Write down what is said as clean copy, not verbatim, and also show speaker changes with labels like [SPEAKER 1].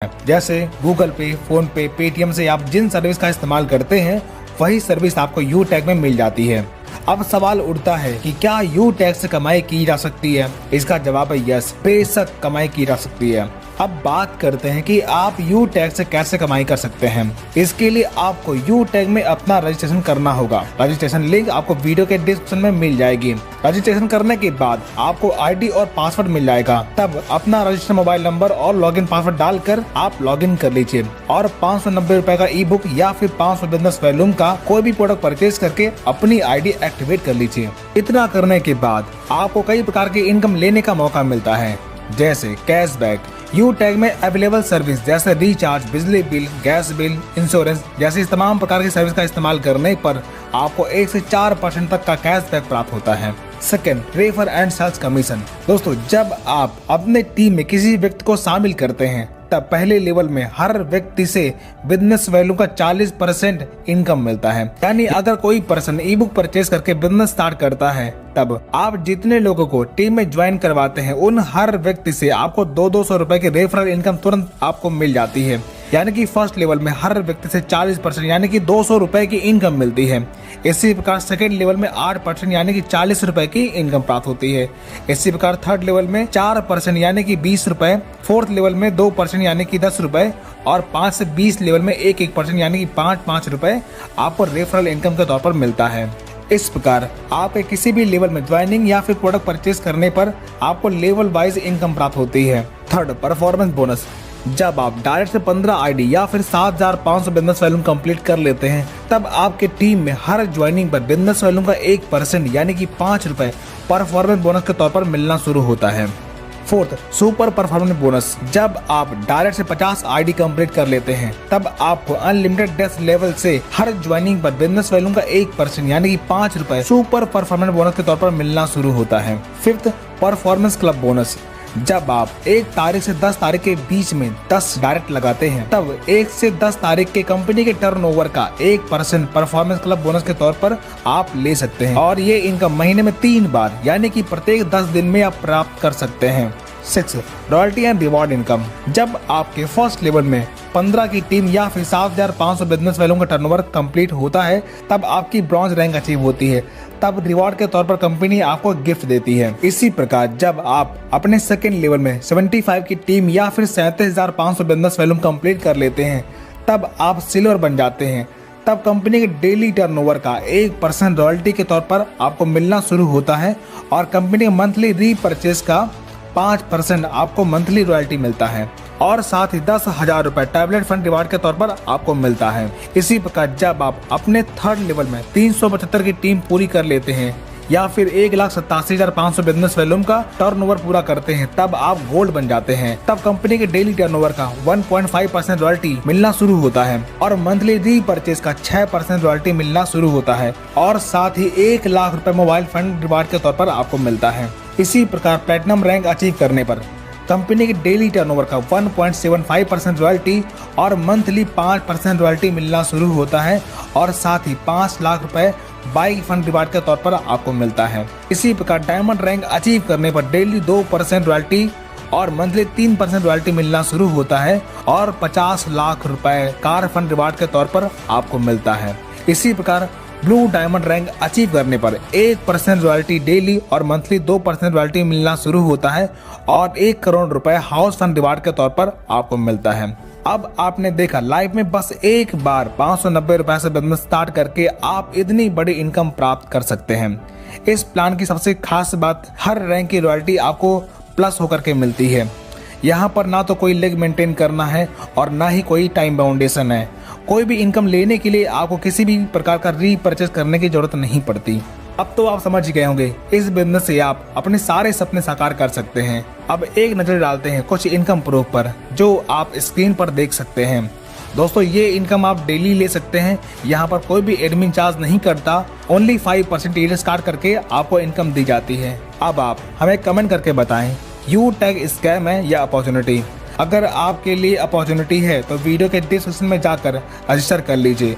[SPEAKER 1] जैसे गूगल पे, फोन पे, पेटीएम से आप जिन सर्विस का इस्तेमाल करते हैं वही सर्विस आपको यू टैग में मिल जाती है। अब सवाल उठता है कि क्या यू टैग से कमाई की जा सकती है? इसका जवाब है यस, बेशक कमाई की जा सकती है। अब बात करते हैं कि आप यू टैग से कैसे कमाई कर सकते हैं। इसके लिए आपको यू टैग में अपना रजिस्ट्रेशन करना होगा। रजिस्ट्रेशन लिंक आपको वीडियो के डिस्क्रिप्शन में मिल जाएगी। रजिस्ट्रेशन करने के बाद आपको आईडी और पासवर्ड मिल जाएगा। तब अपना रजिस्टर्ड मोबाइल नंबर और लॉगिन पासवर्ड डालकर आप लॉगिन कर लीजिए और 590 रुपए का ई बुक या फिर 500 बिजनेस वॉल्यूम का कोई भी प्रोडक्ट परचेज करके अपनी आईडी एक्टिवेट कर लीजिए। इतना करने के बाद आपको कई प्रकार की इनकम लेने का मौका मिलता है, जैसे कैशबैक। यू टैग में अवेलेबल सर्विस जैसे रिचार्ज, बिजली बिल, गैस बिल, इंश्योरेंस जैसी तमाम प्रकार की सर्विस का इस्तेमाल करने पर आपको 1 से 4% तक का कैशबैक प्राप्त होता है। Second, refer and sales commission. दोस्तों, जब आप अपने टीम में किसी व्यक्ति को शामिल करते हैं तब पहले लेवल में हर व्यक्ति से बिजनेस वैल्यू का 40% इनकम मिलता है। यानी अगर कोई पर्सन ई बुक परचेज करके बिजनेस स्टार्ट करता है तब आप जितने लोगों को टीम में ज्वाइन करवाते हैं उन हर व्यक्ति से आपको 200 रुपए की रेफरल इनकम तुरंत आपको मिल जाती है। यानी कि फर्स्ट लेवल में हर व्यक्ति से 40% यानी कि 200 रुपए की इनकम मिलती है। इसी प्रकार सेकेंड लेवल में 8% यानी कि 40 रुपए की इनकम प्राप्त होती है। इसी प्रकार थर्ड लेवल में 4% यानी कि 20 रुपए, फोर्थ लेवल में 2% यानी कि 10 रुपए और 5 से 20 लेवल में 1% यानी कि 5 रुपए आपको रेफरल इनकम के तौर पर मिलता है। इस प्रकार आप किसी भी लेवल में ज्वाइनिंग या फिर प्रोडक्ट परचेज करने पर आपको लेवल वाइज इनकम प्राप्त होती है। Third, performance bonus. जब आप डायरेक्ट से 15 आईडी या फिर 7500 बिजनेस वॉल्यूम कंप्लीट कर लेते हैं तब आपके टीम में हर ज्वाइनिंग पर बिजनेस वॉल्यूम का 1% यानी कि 5 रुपए परफॉर्मेंस बोनस के तौर पर मिलना शुरू होता है। Fourth, super performance bonus. जब आप डायरेक्ट से 50 आईडी कंप्लीट कर लेते हैं तब आपको अनलिमिटेड डेस्क लेवल से हर ज्वाइनिंग पर बिजनेस वॉल्यूम का 1% यानी कि 5 रुपए सुपर परफॉर्मेंस बोनस के तौर पर मिलना शुरू होता है। Fifth, performance club bonus. जब आप 1 तारीख से 10 तारीख के बीच में 10 डायरेक्ट लगाते हैं तब 1 से 10 तारीख के कंपनी के टर्नओवर का 1% परफॉर्मेंस क्लब बोनस के तौर पर आप ले सकते हैं और ये इनकम महीने में 3 बार यानी कि प्रत्येक 10 दिन में आप प्राप्त कर सकते हैं। 6, रॉयल्टी एंड रिवॉर्ड इनकम। जब आपके फर्स्ट लेवल में 15 की टीम या फिर 7500 बिजनेस वैल्यू का टर्नओवर कंप्लीट होता है तब आपकी ब्रॉन्ज रैंक अचीव होती है। तब रिवॉर्ड के तौर पर कंपनी आपको गिफ्ट देती है। इसी प्रकार जब आप अपने सेकेंड लेवल में 75 की टीम या फिर 37,500 बिजनेस वैल्यू कंप्लीट कर लेते हैं तब आप सिल्वर बन जाते हैं। तब कंपनी के डेली टर्नओवर का 1% रॉयल्टी के तौर पर आपको मिलना शुरू होता है और कंपनी के मंथली रीपरचेज का 5% आपको मंथली रॉयल्टी मिलता है और साथ ही 10,000 रुपए टैबलेट फंड रिवार्ड के तौर पर आपको मिलता है। इसी प्रकार जब आप अपने थर्ड लेवल में 375 की टीम पूरी कर लेते हैं या फिर 1,87,500 बिजनेस वॉल्यूम का टर्नओवर पूरा करते हैं तब आप गोल्ड बन जाते हैं। तब कंपनी के डेली टर्नओवर का 1.5% रॉयल्टी मिलना शुरू होता है और मंथली रीपरचेज का 6% रॉयल्टी मिलना शुरू होता है और साथ ही 1 लाख रुपए मोबाइल फंड रिवार्ड के तौर पर आपको मिलता है। इसी प्रकार प्लेटिनम रैंक अचीव करने पर कंपनी के डेली टर्नओवर का 1.75% रॉयल्टी और मंथली 5% रॉयल्टी मिलना शुरू होता है और साथ ही 5 लाख रुपए बाइक फंड रिवार्ड के तौर पर आपको मिलता है। इसी प्रकार डायमंड रैंक अचीव करने पर डेली 2% रॉयल्टी और मंथली 3% रॉयल्टी मिलना शुरू होता है और 50 लाख रुपए कार फंड रिवार्ड के तौर पर आपको मिलता है। इसी प्रकार ब्लू डायमंड रैंक अचीव करने पर 1% रॉयल्टी डेली और मंथली 2% रॉयल्टी मिलना शुरू होता है और 1 करोड़ रुपए हाउस फंड रिवार्ड के तौर पर आपको मिलता है। अब आपने देखा लाइफ में बस एक बार 590 रुपए से बिजनेस स्टार्ट करके आप इतनी बड़ी इनकम प्राप्त कर सकते हैं। इस प्लान की सबसे खास बात, हर रैंक की रॉयल्टी आपको प्लस होकर के मिलती है। यहाँ पर ना तो कोई लेग मेंटेन करना है और ना ही कोई टाइम बाउंडेशन है। कोई भी इनकम लेने के लिए आपको किसी भी प्रकार का रीपरचेज करने की जरूरत नहीं पड़ती। अब तो आप समझ गए होंगे, इस बिजनेस से आप अपने सारे सपने साकार कर सकते हैं। अब एक नजर डालते हैं कुछ इनकम प्रूफ पर जो आप स्क्रीन पर देख सकते हैं। दोस्तों, ये इनकम आप डेली ले सकते हैं। यहाँ पर कोई भी एडमिन चार्ज नहीं करता। ओनली 5% ईयर स्टार्ट करके आपको इनकम दी जाती है। अब आप हमें कमेंट करके बताएं, यू टैग स्कैम है या अपॉर्चुनिटी। अगर आपके लिए अपॉर्चुनिटी है तो वीडियो के डिस्क्रिप्शन में जाकर रजिस्टर कर लीजिए